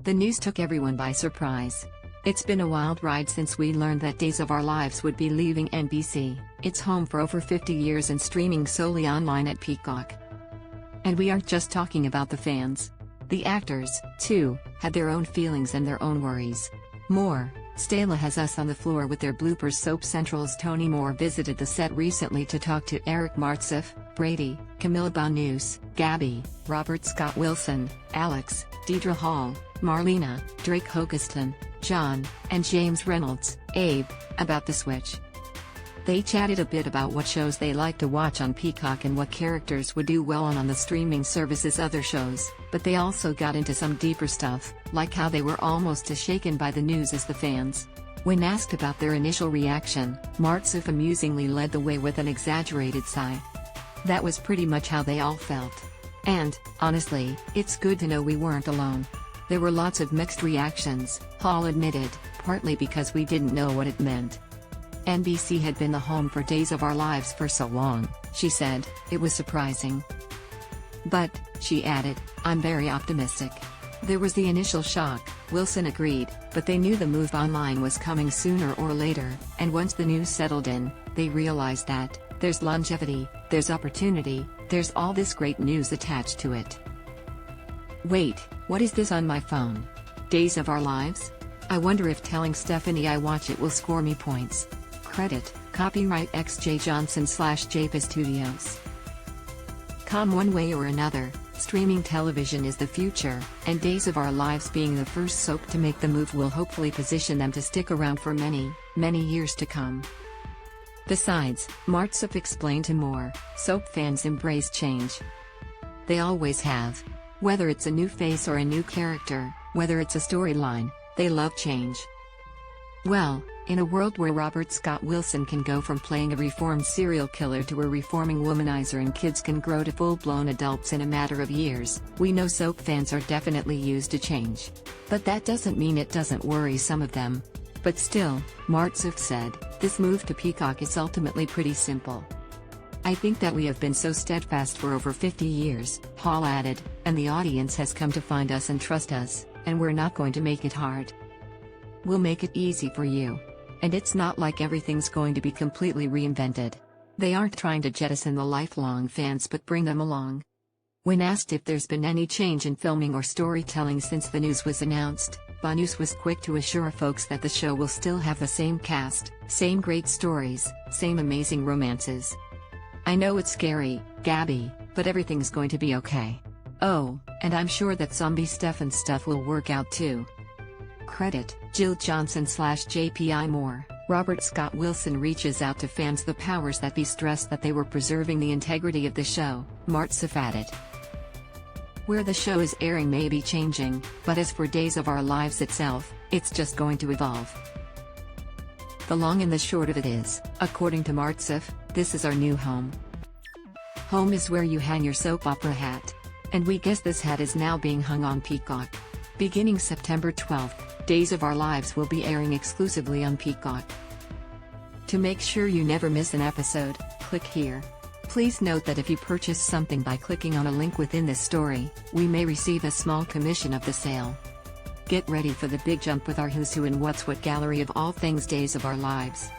The news took everyone by surprise. It's been a wild ride since we learned that Days of Our Lives would be leaving NBC. It's home for over 50 years and streaming solely online at Peacock. And we aren't just talking about the fans. The actors, too, had their own feelings and their own worries. More, Stayla has us on the floor with their bloopers. Soap Central's Tony Moore visited the set recently to talk to Eric Martsolf, Brady, Camila Banus, Gabi, Robert Scott Wilson, Alex, Deidre Ha, Marlena, Drake Hogestyn, John, and James Reynolds, Abe, about the switch. They chatted a bit about what shows they like to watch on Peacock and what characters would do well on the streaming service's other shows, but they also got into some deeper stuff, like how they were almost as shaken by the news as the fans. When asked about their initial reaction, Martsolf amusingly led the way with an exaggerated sigh. That was pretty much how they all felt. And, honestly, it's good to know we weren't alone. There were lots of mixed reactions, Hall admitted, partly because we didn't know what it meant. NBC had been the home for Days of Our Lives for so long, she said, it was surprising. But, she added, I'm very optimistic. There was the initial shock, Wilson agreed, but they knew the move online was coming sooner or later, and once the news settled in, they realized that there's longevity, there's opportunity, there's all this great news attached to it. Wait, what is this on my phone? Days of Our Lives? I wonder if telling Stephanie I watch it will score me points. Credit, copyright XJ Johnson/JPA Studios. Come one way or another, streaming television is the future, and Days of Our Lives being the first soap to make the move will hopefully position them to stick around for many, many years to come. Besides, Martsolf explained to Moore, soap fans embrace change. They always have. Whether it's a new face or a new character, whether it's a storyline, they love change. Well, in a world where Robert Scott Wilson can go from playing a reformed serial killer to a reforming womanizer and kids can grow to full-blown adults in a matter of years, we know soap fans are definitely used to change. But that doesn't mean it doesn't worry some of them. But still, Martsolf said, this move to Peacock is ultimately pretty simple. I think that we have been so steadfast for over 50 years, Hall added, and the audience has come to find us and trust us, and we're not going to make it hard. We'll make it easy for you. And it's not like everything's going to be completely reinvented. They aren't trying to jettison the lifelong fans but bring them along. When asked if there's been any change in filming or storytelling since the news was announced, Banus was quick to assure folks that the show will still have the same cast, same great stories, same amazing romances. I know it's scary, Gabi, but everything's going to be okay. Oh, and I'm sure that zombie stuff and stuff will work out too. Credit, Jill Johnson/JPI Moore. Robert Scott Wilson reaches out to fans the powers that be stressed that they were preserving the integrity of the show, Martsolf added. Where the show is airing may be changing, but as for Days of Our Lives itself, it's just going to evolve. The long and the short of it is, according to Martsolf, this is our new home. Home is where you hang your soap opera hat. And we guess this hat is now being hung on Peacock. Beginning September 12th, Days of Our Lives will be airing exclusively on Peacock. To make sure you never miss an episode, click here. Please note that if you purchase something by clicking on a link within this story, we may receive a small commission of the sale. Get ready for the big jump with our Who's Who and What's What gallery of all things Days of Our Lives.